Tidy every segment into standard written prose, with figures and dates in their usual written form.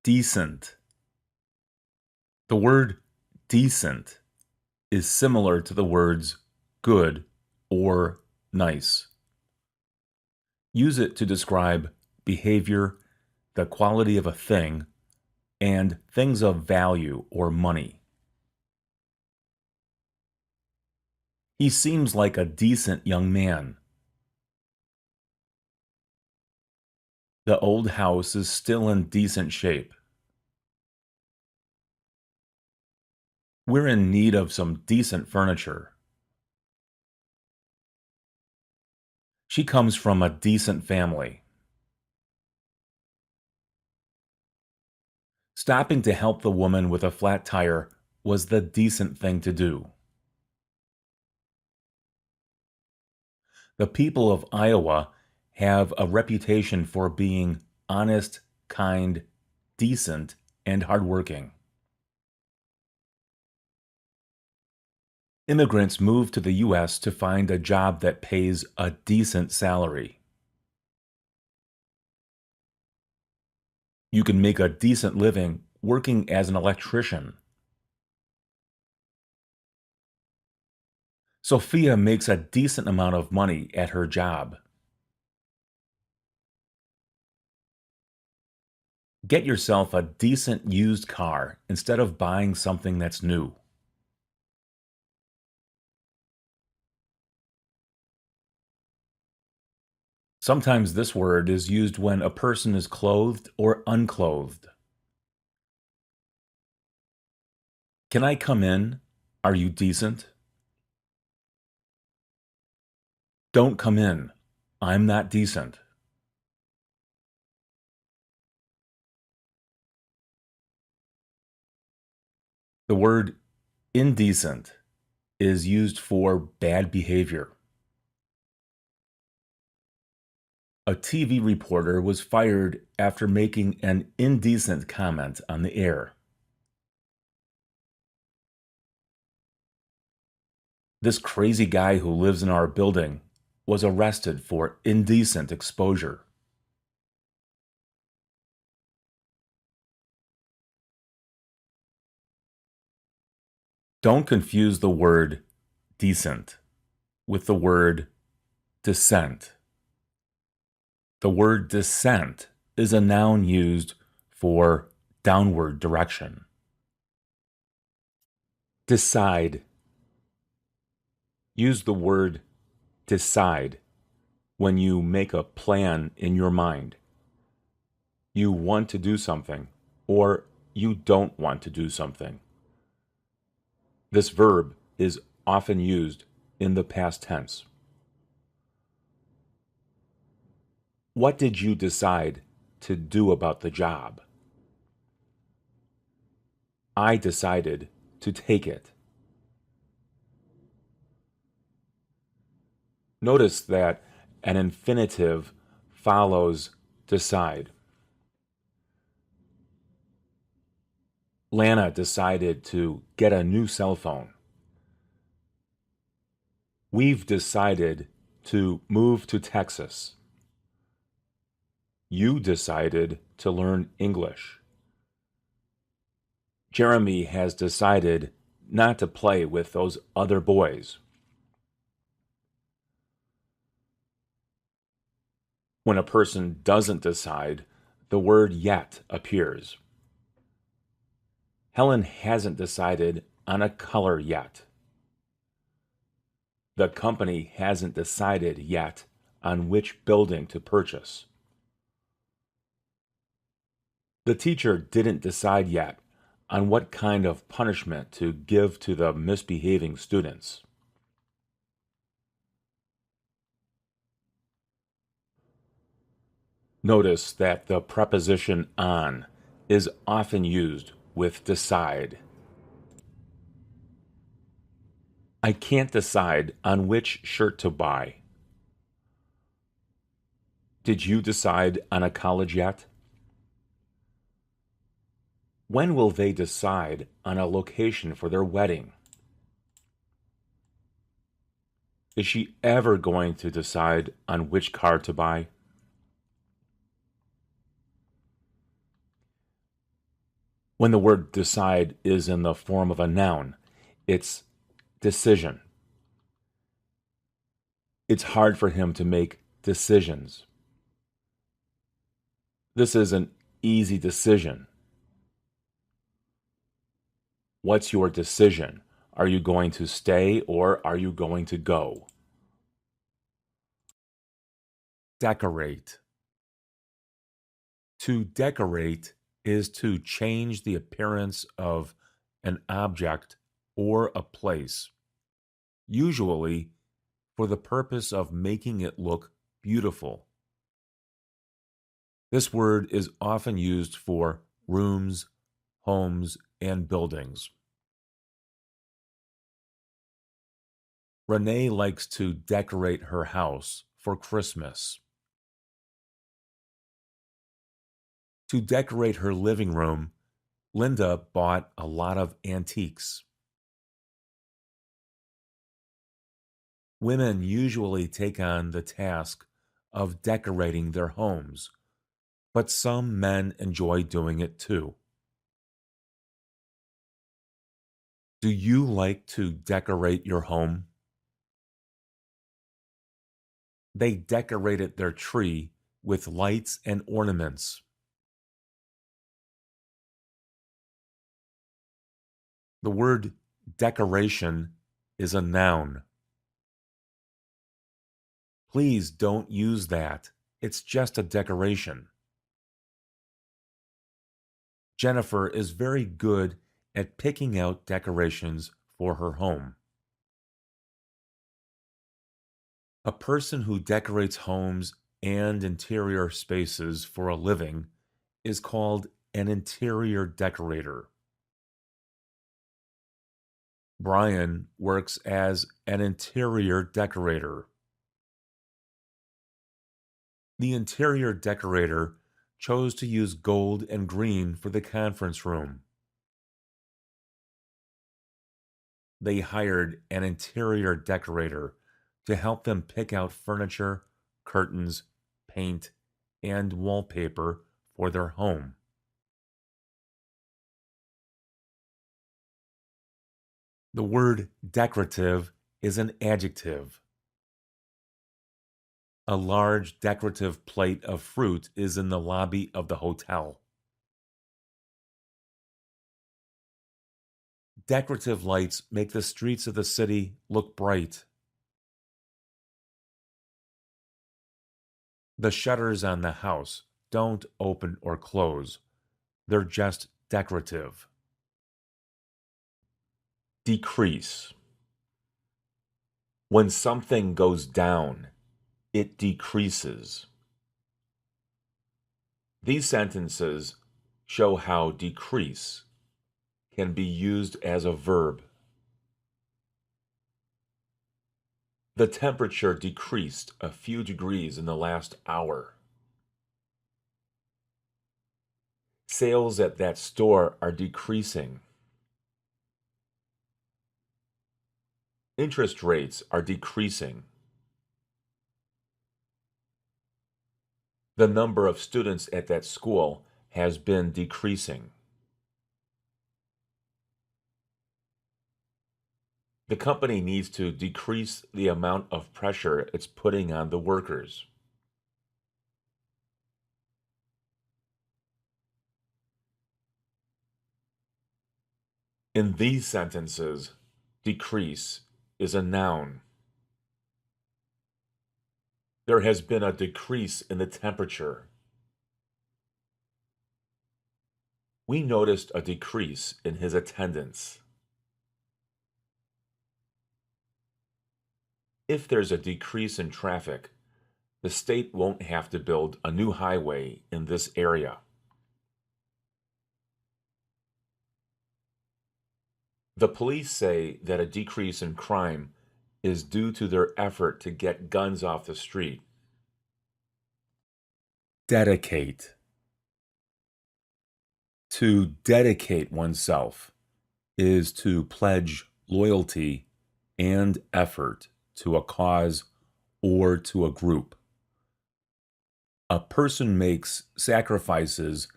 Decent. The word decent is similar to the words good or nice. Use it to describe behavior, the quality of a thing, and things of value or money. He seems like a decent young man. The old house is still in decent shape. We're in need of some decent furniture. She comes from a decent family. Stopping to help the woman with a flat tire was the decent thing to do. The people of Iowa have a reputation for being honest, kind, decent, and hardworking. Immigrants move to the U.S. to find a job that pays a decent salary. You can make a decent living working as an electrician. Sophia makes a decent amount of money at her job. Get yourself a decent used car instead of buying something that's new. Sometimes this word is used when a person is clothed or unclothed. Can I come in? Are you decent? Don't come in. I'm not decent. The word indecent is used for bad behavior. A TV reporter was fired after making an indecent comment on the air. This crazy guy who lives in our building was arrested for indecent exposure. Don't confuse the word decent with the word descent. The word descent is a noun used for downward direction. Decide. Use the word decide when you make a plan in your mind. You want to do something or you don't want to do something. This verb is often used in the past tense. What did you decide to do about the job? I decided to take it. Notice that an infinitive follows decide. Lana decided to get a new cell phone. We've decided to move to Texas. You decided to learn English. Jeremy has decided not to play with those other boys. When a person doesn't decide, the word yet appears. Helen hasn't decided on a color yet. The company hasn't decided yet on which building to purchase. The teacher didn't decide yet on what kind of punishment to give to the misbehaving students. Notice that the preposition on is often used with decide. I can't decide on which shirt to buy. Did you decide on a college yet? When will they decide on a location for their wedding? Is she ever going to decide on which car to buy? When the word decide is in the form of a noun, it's decision. It's hard for him to make decisions. This is an easy decision. What's your decision? Are you going to stay or are you going to go? Decorate. To decorate is to change the appearance of an object or a place, usually for the purpose of making it look beautiful. This word is often used for rooms, homes, and buildings. Renee likes to decorate her house for Christmas. To decorate her living room, Linda bought a lot of antiques. Women usually take on the task of decorating their homes, but some men enjoy doing it too. Do you like to decorate your home? They decorated their tree with lights and ornaments. The word decoration is a noun. Please don't use that. It's just a decoration. Jennifer is very good at picking out decorations for her home. A person who decorates homes and interior spaces for a living is called an interior decorator. Brian works as an interior decorator. The interior decorator chose to use gold and green for the conference room. They hired an interior decorator to help them pick out furniture, curtains, paint, and wallpaper for their home. The word decorative is an adjective. A large decorative plate of fruit is in the lobby of the hotel. Decorative lights make the streets of the city look bright. The shutters on the house don't open or close. They're just decorative. Decrease. When something goes down, it decreases. These sentences show how decrease can be used as a verb. The temperature decreased a few degrees in the last hour. Sales at that store are decreasing. Interest rates are decreasing. The number of students at that school has been decreasing. The company needs to decrease the amount of pressure it's putting on the workers. In these sentences, decrease is a noun. There has been a decrease in the temperature. We noticed a decrease in his attendance. If there's a decrease in traffic, the state won't have to build a new highway in this area. The police say that a decrease in crime is due to their effort to get guns off the street. Dedicate. To dedicate oneself is to pledge loyalty and effort to a cause or to a group. A person makes sacrifices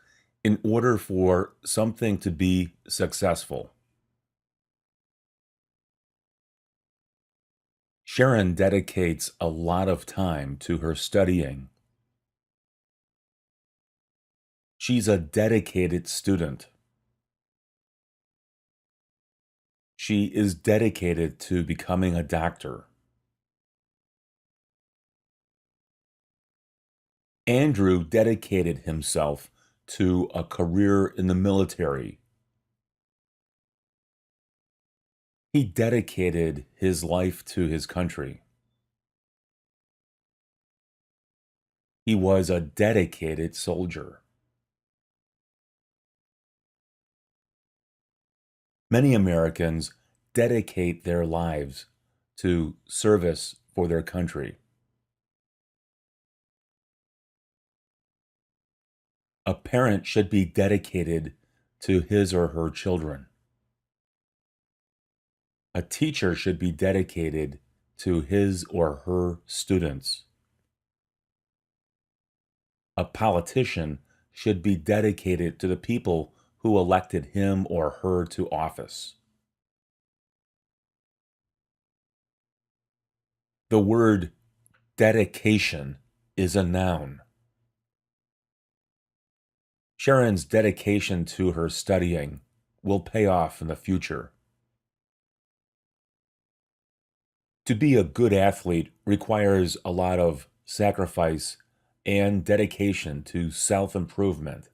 In order for something to be successful, Sharon dedicates a lot of time to her studying. She's a dedicated student. She is dedicated to becoming a doctor. Andrew dedicated himself to a career in the military. He dedicated his life to his country. He was a dedicated soldier. Many Americans dedicate their lives to service for their country. A parent should be dedicated to his or her children. A teacher should be dedicated to his or her students. A politician should be dedicated to the people who elected him or her to office. The word dedication is a noun. Sharon's dedication to her studying will pay off in the future. To be a good athlete requires a lot of sacrifice and dedication to self-improvement.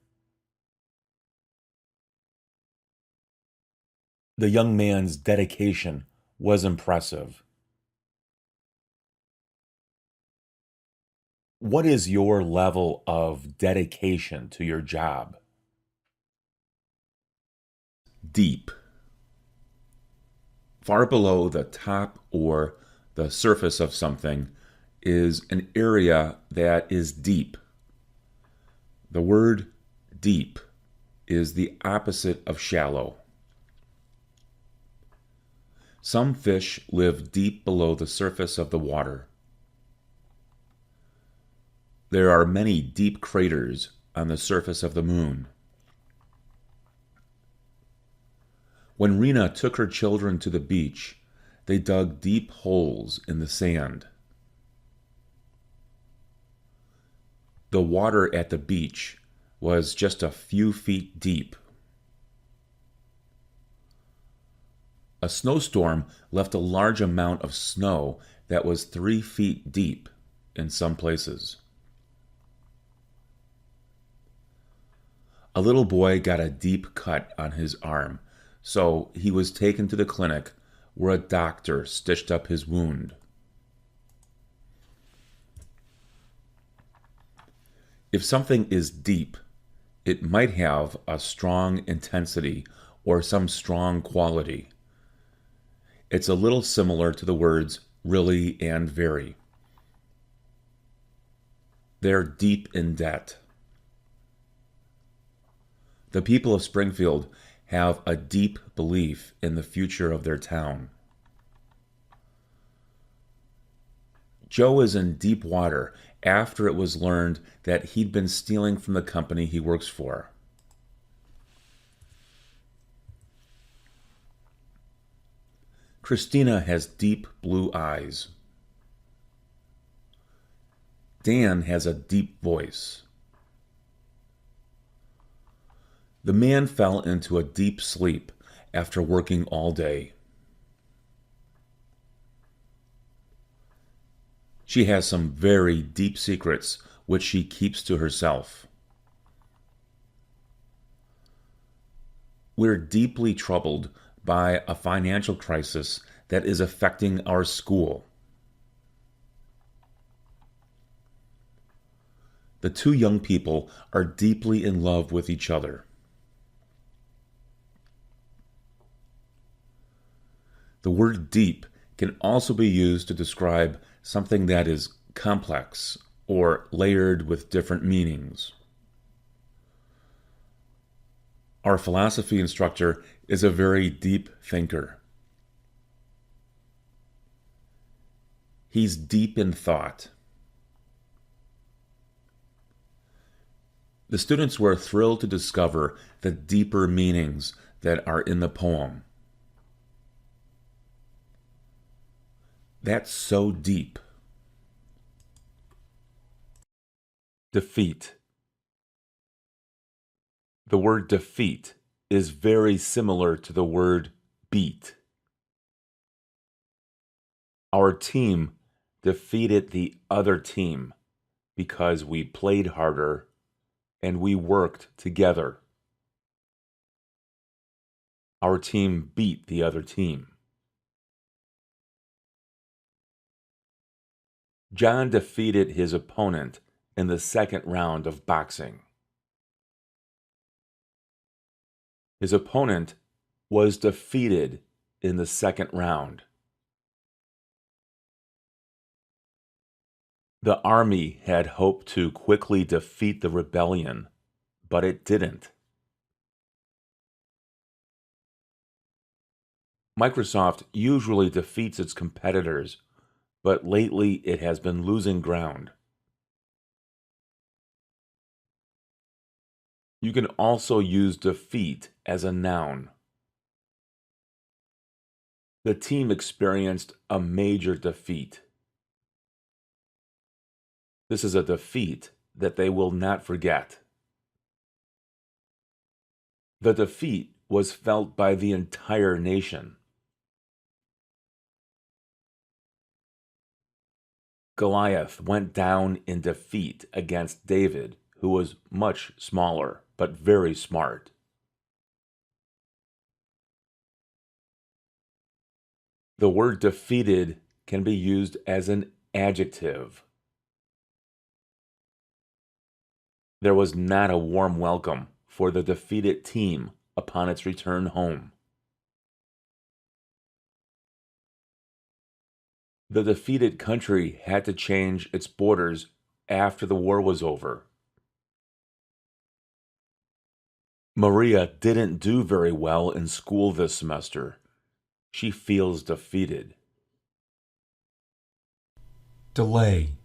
The young man's dedication was impressive. What is your level of dedication to your job? Deep. Far below the top or the surface of something is an area that is deep. The word deep is the opposite of shallow. Some fish live deep below the surface of the water. There are many deep craters on the surface of the moon. When Rena took her children to the beach, they dug deep holes in the sand. The water at the beach was just a few feet deep. A snowstorm left a large amount of snow that was 3 feet deep in some places. A little boy got a deep cut on his arm, so he was taken to the clinic where a doctor stitched up his wound. If something is deep, it might have a strong intensity or some strong quality. It's a little similar to the words really and very. They're deep in debt. The people of Springfield have a deep belief in the future of their town. Joe is in deep water after it was learned that he'd been stealing from the company he works for. Christina has deep blue eyes. Dan has a deep voice. The man fell into a deep sleep after working all day. She has some very deep secrets which she keeps to herself. We're deeply troubled by a financial crisis that is affecting our school. The two young people are deeply in love with each other. The word deep can also be used to describe something that is complex or layered with different meanings. Our philosophy instructor is a very deep thinker. He's deep in thought. The students were thrilled to discover the deeper meanings that are in the poem. That's so deep. Defeat. The word defeat is very similar to the word beat. Our team defeated the other team because we played harder and we worked together. Our team beat the other team. John defeated his opponent in the second round of boxing. His opponent was defeated in the second round. The army had hoped to quickly defeat the rebellion, but it didn't. Microsoft usually defeats its competitors, but lately it has been losing ground. You can also use defeat as a noun. The team experienced a major defeat. This is a defeat that they will not forget. The defeat was felt by the entire nation. Goliath went down in defeat against David, who was much smaller, but very smart. The word defeated can be used as an adjective. There was not a warm welcome for the defeated team upon its return home. The defeated country had to change its borders after the war was over. Maria didn't do very well in school this semester. She feels defeated. Delay.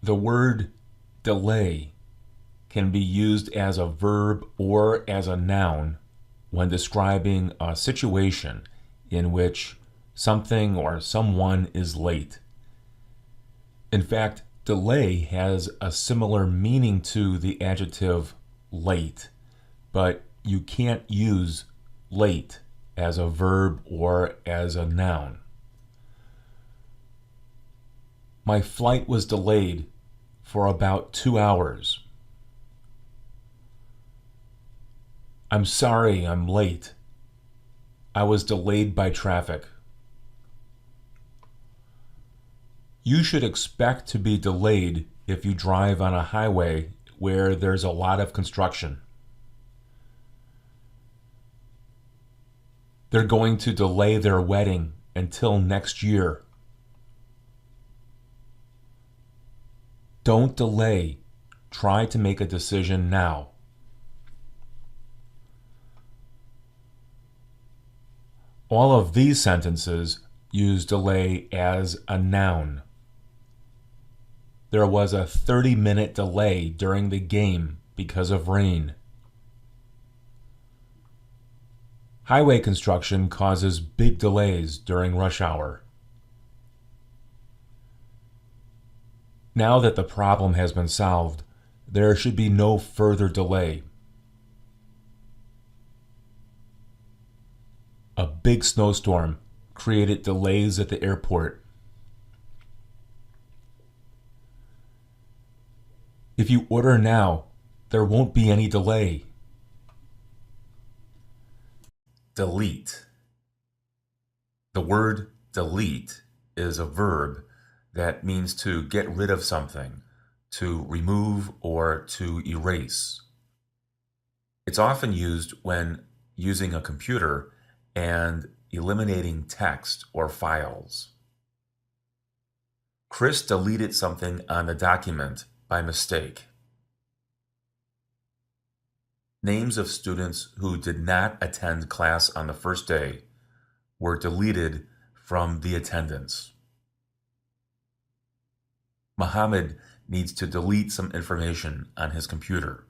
The word delay can be used as a verb or as a noun when describing a situation in which something or someone is late. In fact, delay has a similar meaning to the adjective late, but you can't use late as a verb or as a noun. My flight was delayed for about 2 hours. I'm sorry I'm late. I was delayed by traffic. You should expect to be delayed if you drive on a highway where there's a lot of construction. They're going to delay their wedding until next year. Don't delay. Try to make a decision now. All of these sentences use delay as a noun. There was a 30-minute delay during the game because of rain. Highway construction causes big delays during rush hour. Now that the problem has been solved, there should be no further delay. A big snowstorm created delays at the airport. If you order now, there won't be any delay. Delete. The word delete is a verb that means to get rid of something, to remove or to erase. It's often used when using a computer and eliminating text or files. Chris deleted something on the document by mistake. Names of students who did not attend class on the first day were deleted from the attendance. Muhammad needs to delete some information on his computer.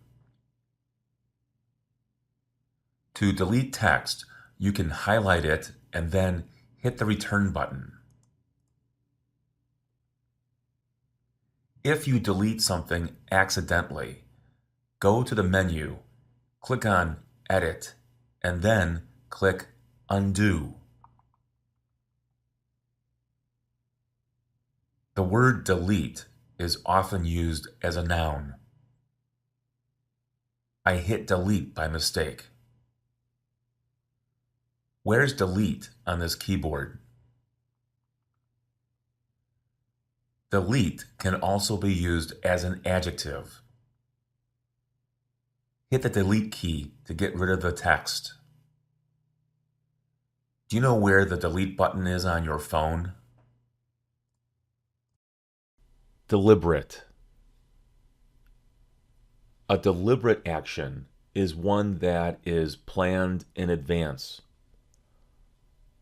To delete text, you can highlight it and then hit the return button. If you delete something accidentally, go to the menu, click on Edit, and then click Undo. The word delete is often used as a noun. I hit delete by mistake. Where's delete on this keyboard? Delete can also be used as an adjective. Hit the delete key to get rid of the text. Do you know where the delete button is on your phone? Deliberate. A deliberate action is one that is planned in advance.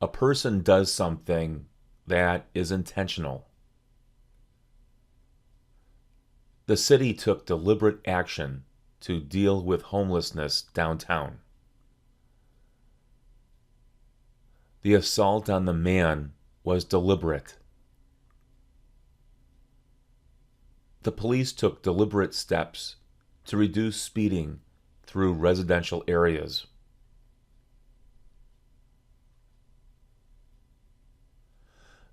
A person does something that is intentional. The city took deliberate action to deal with homelessness downtown. The assault on the man was deliberate. The police took deliberate steps to reduce speeding through residential areas.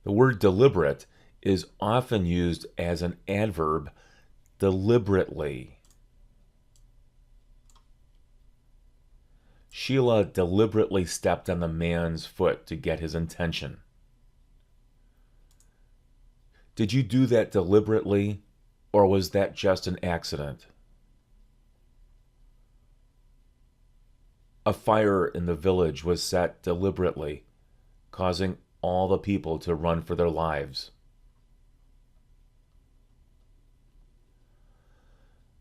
The word deliberate is often used as an adverb, deliberately. Sheila deliberately stepped on the man's foot to get his attention. Did you do that deliberately, or was that just an accident? A fire in the village was set deliberately, causing all the people to run for their lives.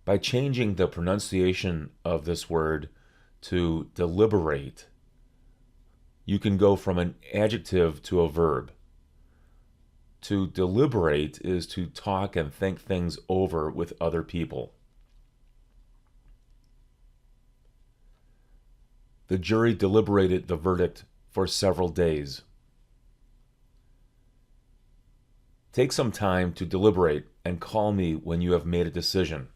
By changing the pronunciation of this word to deliberate, you can go from an adjective to a verb. To deliberate is to talk and think things over with other people. The jury deliberated the verdict for several days. Take some time to deliberate and call me when you have made a decision.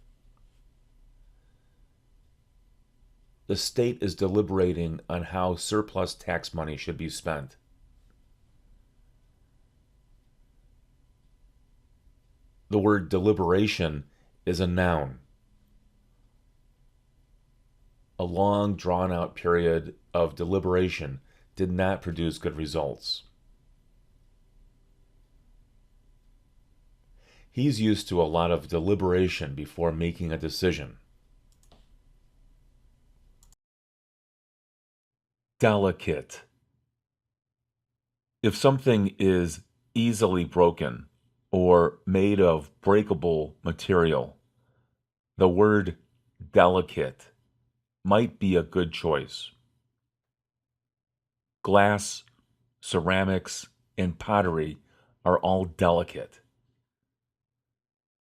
The state is deliberating on how surplus tax money should be spent. The word deliberation is a noun. A long, drawn-out period of deliberation did not produce good results. He's used to a lot of deliberation before making a decision. Delicate. If something is easily broken or made of breakable material, the word delicate might be a good choice. Glass, ceramics, and pottery are all delicate.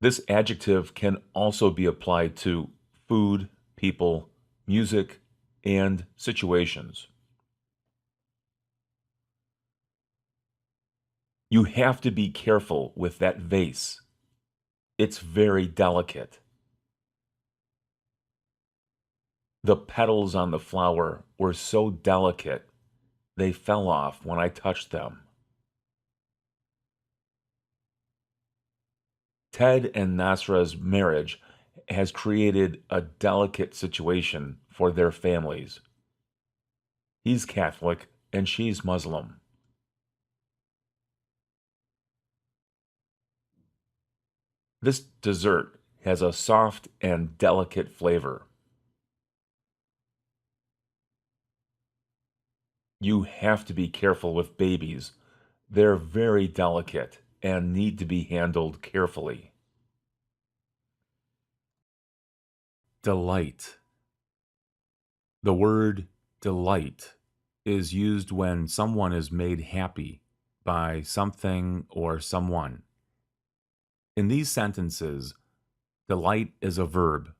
This adjective can also be applied to food, people, music, and situations. You have to be careful with that vase. It's very delicate. The petals on the flower were so delicate, they fell off when I touched them. Ted and Nasra's marriage has created a delicate situation for their families. He's Catholic and she's Muslim. This dessert has a soft and delicate flavor. You have to be careful with babies. They're very delicate and need to be handled carefully. Delight. The word delight is used when someone is made happy by something or someone. In these sentences, Delight is a verb.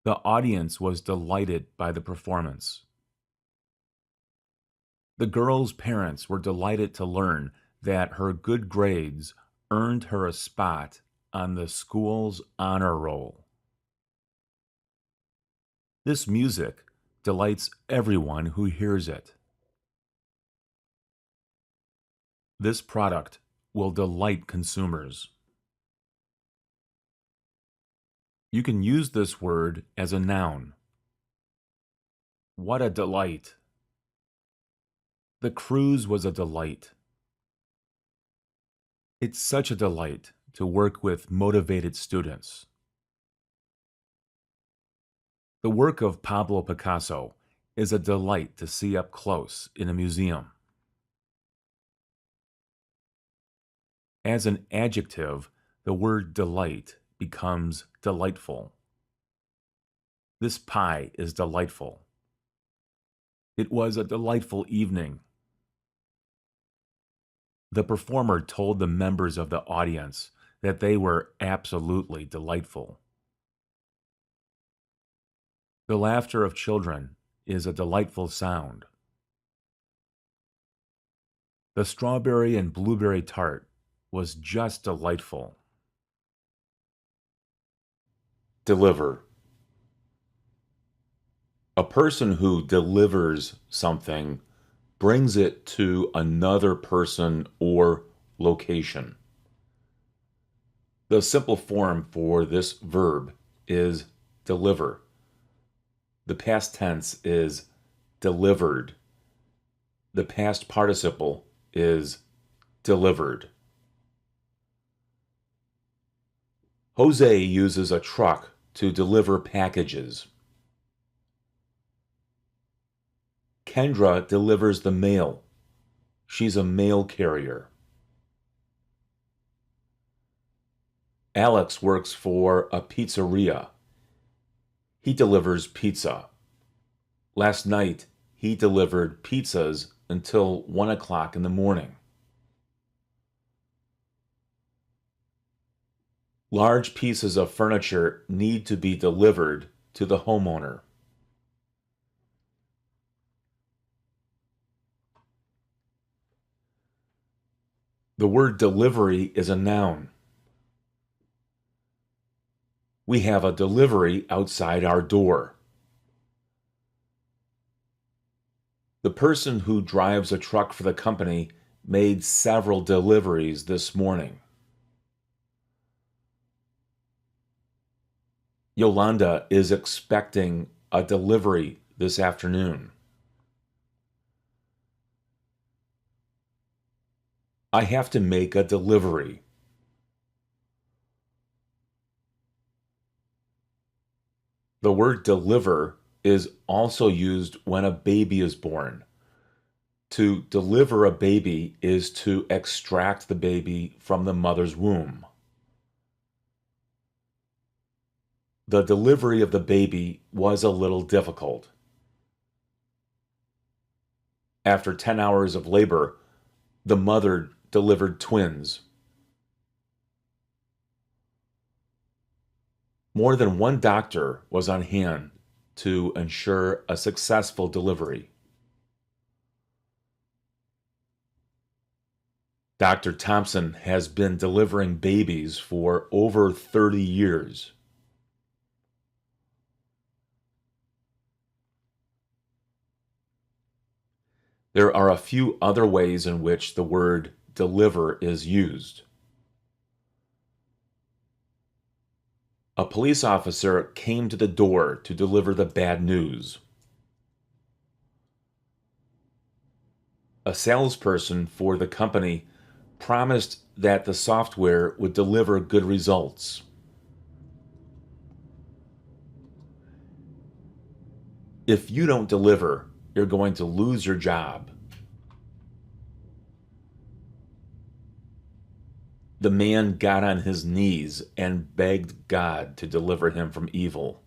The audience was delighted by the performance. The girl's parents were delighted to learn that her good grades earned her a spot on the school's honor roll. This music delights everyone who hears it. This product will delight consumers. You can use this word as a noun. What a delight! The cruise was a delight. It's such a delight to work with motivated students. The work of Pablo Picasso is a delight to see up close in a museum. As an adjective, the word delight becomes delightful. This pie is delightful. It was a delightful evening. The performer told the members of the audience that they were absolutely delightful. The laughter of children is a delightful sound. The strawberry and blueberry tart was just delightful. Deliver. A person who delivers something brings it to another person or location. The simple form for this verb is deliver. The past tense is delivered. The past participle is delivered. Jose uses a truck to deliver packages. Kendra delivers the mail. She's a mail carrier. Alex works for a pizzeria. He delivers pizza. Last night, he delivered pizzas until 1 o'clock in the morning. Large pieces of furniture need to be delivered to the homeowner. The word delivery is a noun. We have a delivery outside our door. The person who drives a truck for the company made several deliveries this morning. Yolanda is expecting a delivery this afternoon. I have to make a delivery. The word deliver is also used when a baby is born. To deliver a baby is to extract the baby from the mother's womb. The delivery of the baby was a little difficult. After 10 hours of labor, the mother delivered twins. More than one doctor was on hand to ensure a successful delivery. Dr. Thompson has been delivering babies for over 30 years. There are a few other ways in which the word deliver is used. A police officer came to the door to deliver the bad news. A salesperson for the company promised that the software would deliver good results. If you don't deliver, you're going to lose your job. The man got on his knees and begged God to deliver him from evil.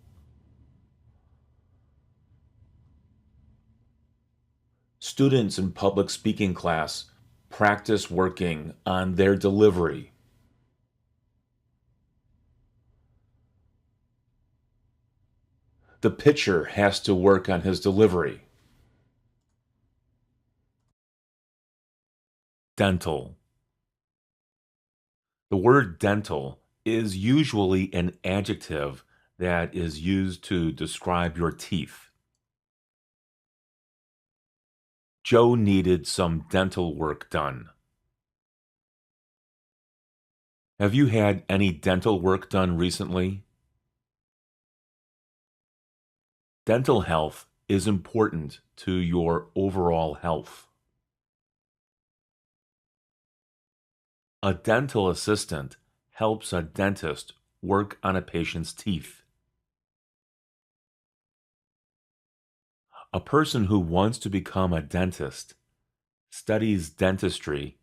Students in public speaking class practice working on their delivery. The pitcher has to work on his delivery. Dental. The word dental is usually an adjective that is used to describe your teeth. Joe needed some dental work done. Have you had any dental work done recently? Dental health is important to your overall health. A dental assistant helps a dentist work on a patient's teeth. A person who wants to become a dentist studies dentistry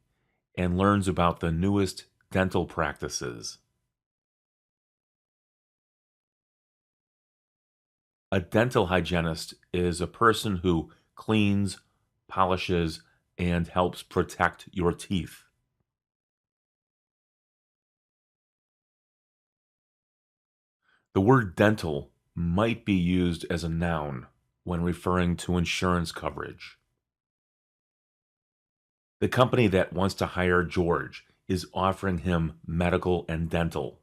and learns about the newest dental practices. A dental hygienist is a person who cleans, polishes, and helps protect your teeth. The word dental might be used as a noun when referring to insurance coverage. The company that wants to hire George is offering him medical and dental.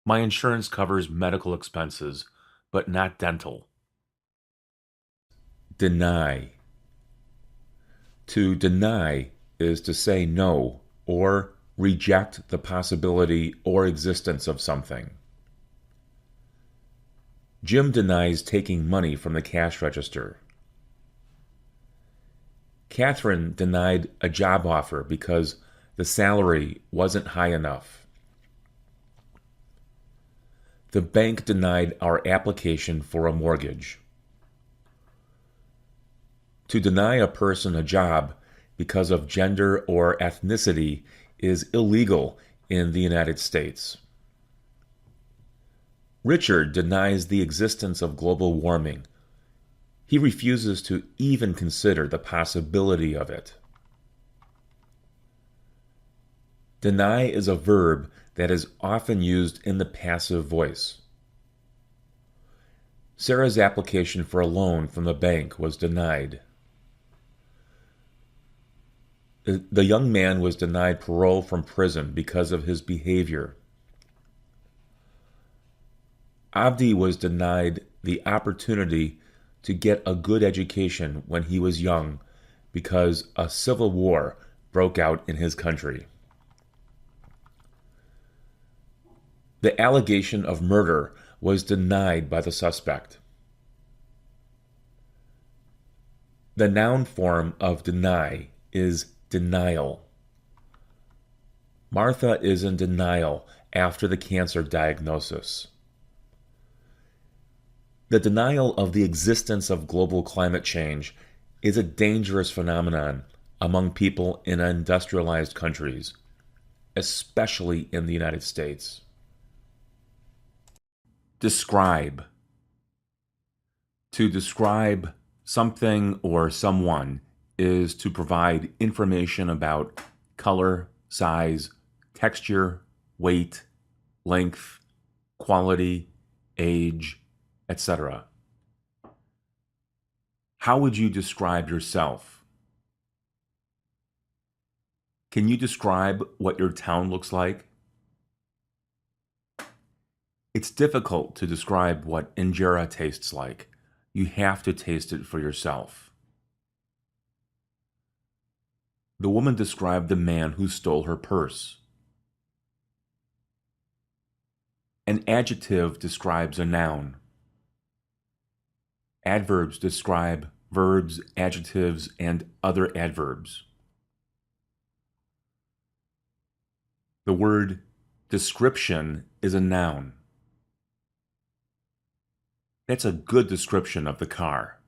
My insurance covers medical expenses, but not dental. Deny. To deny is to say no or reject the possibility or existence of something. Jim denies taking money from the cash register. Catherine denied a job offer because the salary wasn't high enough. The bank denied our application for a mortgage. To deny a person a job because of gender or ethnicity is illegal in the United States. Richard denies the existence of global warming. He refuses to even consider the possibility of it. Deny is a verb that is often used in the passive voice. Sarah's application for a loan from the bank was denied. The young man was denied parole from prison because of his behavior. Abdi was denied the opportunity to get a good education when he was young because a civil war broke out in his country. The allegation of murder was denied by the suspect. The noun form of deny is denial. Martha is in denial after the cancer diagnosis. The denial of the existence of global climate change is a dangerous phenomenon among people in industrialized countries, especially in the United States. Describe. To describe something or someone is to provide information about color, size, texture, weight, length, quality, age, etc. How would you describe yourself? Can you describe what your town looks like? It's difficult to describe what injera tastes like. You have to taste it for yourself. The woman described the man who stole her purse. An adjective describes a noun. Adverbs describe verbs, adjectives, and other adverbs. The word description is a noun. That's a good description of the car.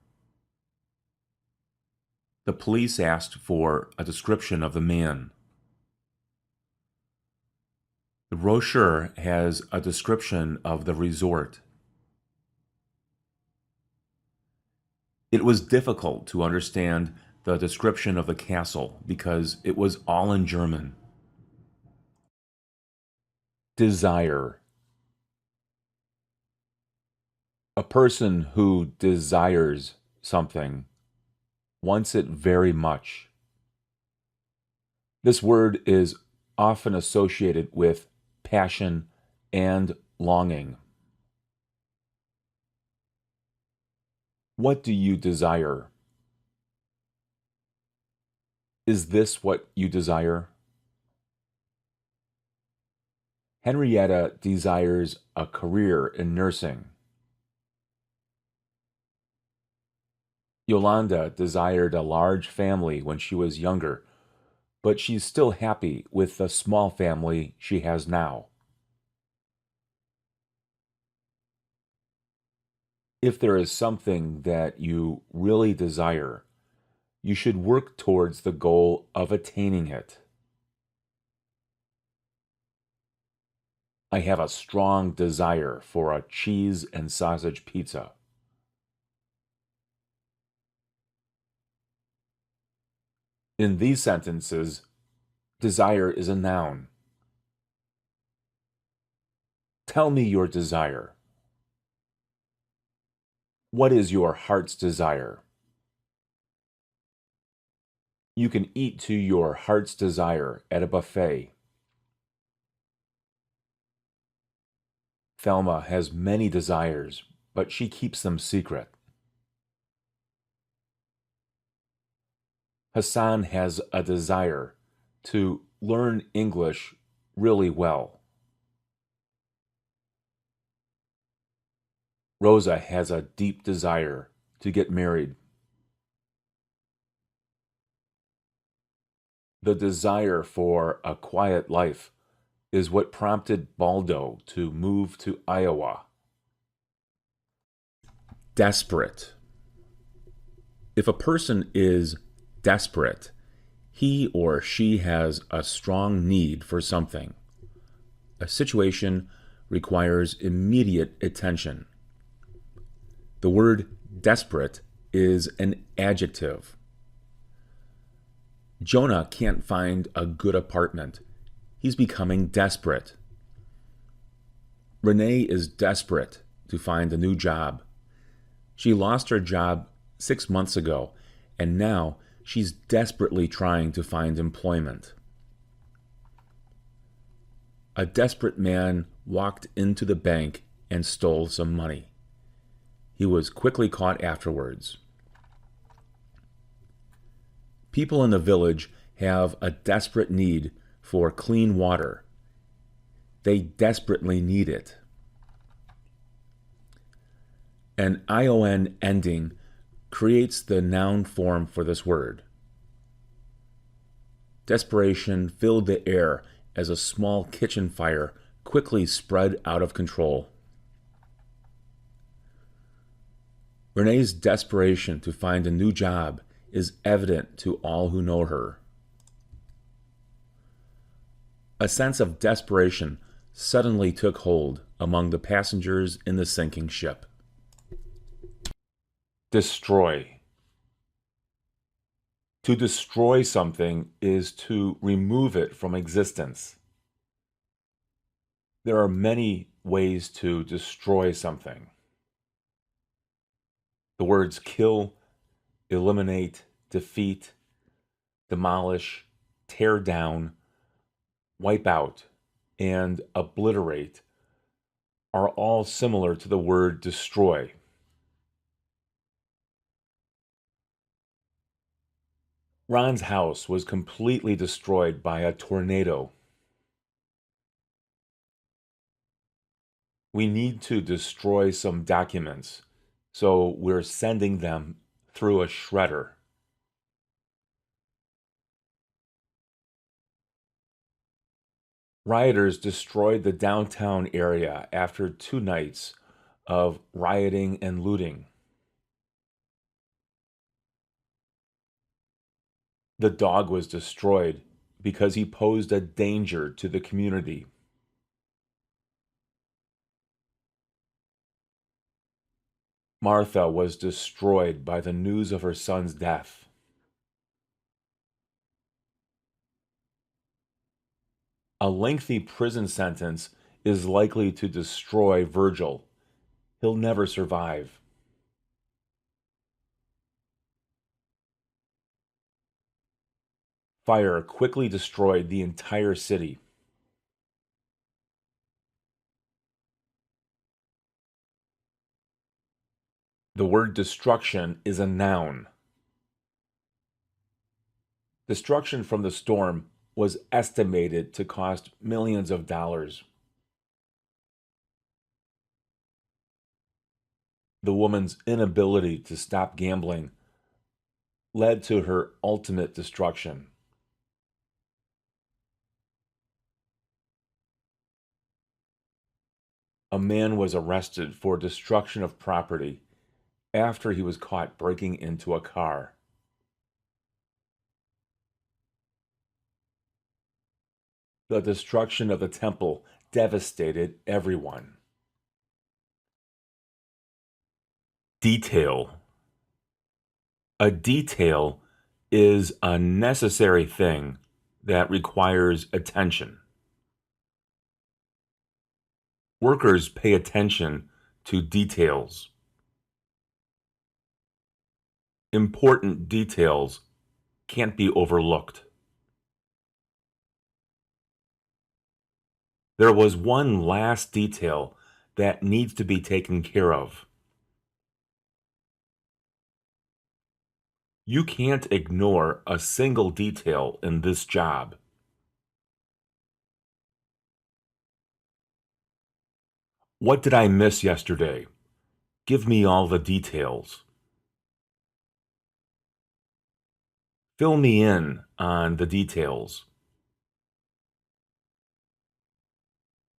The police asked for a description of the man. The brochure has a description of the resort. It was difficult to understand the description of the castle because it was all in German. Desire. A person who desires something wants it very much. This word is often associated with passion and longing. What do you desire? Is this what you desire? Henrietta desires a career in nursing. Yolanda desired a large family when she was younger, but she's still happy with the small family she has now. If there is something that you really desire, you should work towards the goal of attaining it. I have a strong desire for a cheese and sausage pizza. In these sentences, desire is a noun. Tell me your desire. What is your heart's desire? You can eat to your heart's desire at a buffet. Thelma has many desires, but she keeps them secret. Hassan has a desire to learn English really well. Rosa has a deep desire to get married. The desire for a quiet life is what prompted Baldo to move to Iowa. Desperate. If a person is desperate, he or she has a strong need for something. A situation requires immediate attention. The word desperate is an adjective. Jonah can't find a good apartment. He's becoming desperate. Renee is desperate to find a new job. She lost her job 6 months ago, and now she's desperately trying to find employment. A desperate man walked into the bank and stole some money. He was quickly caught afterwards. People in the village have a desperate need for clean water. They desperately need it. An ion ending creates the noun form for this word. Desperation filled the air as a small kitchen fire quickly spread out of control. Renee's desperation to find a new job is evident to all who know her. A sense of desperation suddenly took hold among the passengers in the sinking ship. Destroy. To destroy something is to remove it from existence. There are many ways to destroy something. The words kill, eliminate, defeat, demolish, tear down, wipe out, and obliterate are all similar to the word destroy. Ron's house was completely destroyed by a tornado. We need to destroy some documents, so we're sending them through a shredder. Rioters destroyed the downtown area after 2 nights of rioting and looting. The dog was destroyed because he posed a danger to the community. Martha was destroyed by the news of her son's death. A lengthy prison sentence is likely to destroy Virgil. He'll never survive. Fire quickly destroyed the entire city. The word destruction is a noun. Destruction from the storm was estimated to cost millions of dollars. The woman's inability to stop gambling led to her ultimate destruction. A man was arrested for destruction of property after he was caught breaking into a car. The destruction of the temple devastated everyone. Detail. A detail is a necessary thing that requires attention. Workers pay attention to details. Important details can't be overlooked. There was one last detail that needs to be taken care of. You can't ignore a single detail in this job. What did I miss yesterday? Give me all the details. Fill me in on the details.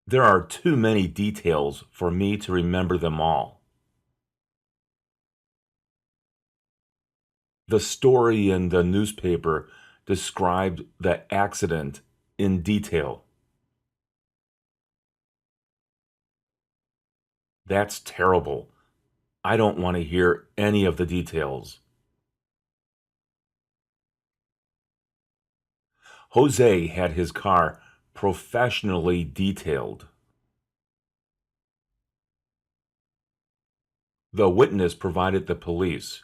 There are too many details for me to remember them all. The story in the newspaper described the accident in detail. That's terrible. I don't want to hear any of the details. Jose had his car professionally detailed. The witness provided the police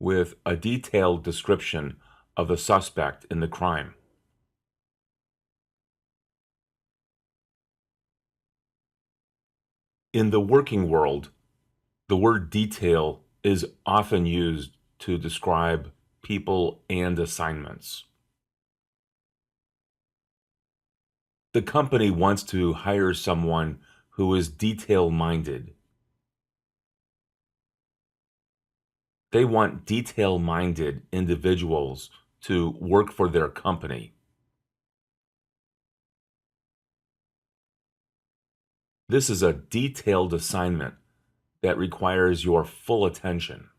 with a detailed description of the suspect in the crime. In the working world, the word detail is often used to describe people and assignments. The company wants to hire someone who is detail-minded. They want detail-minded individuals to work for their company. This is a detailed assignment that requires your full attention.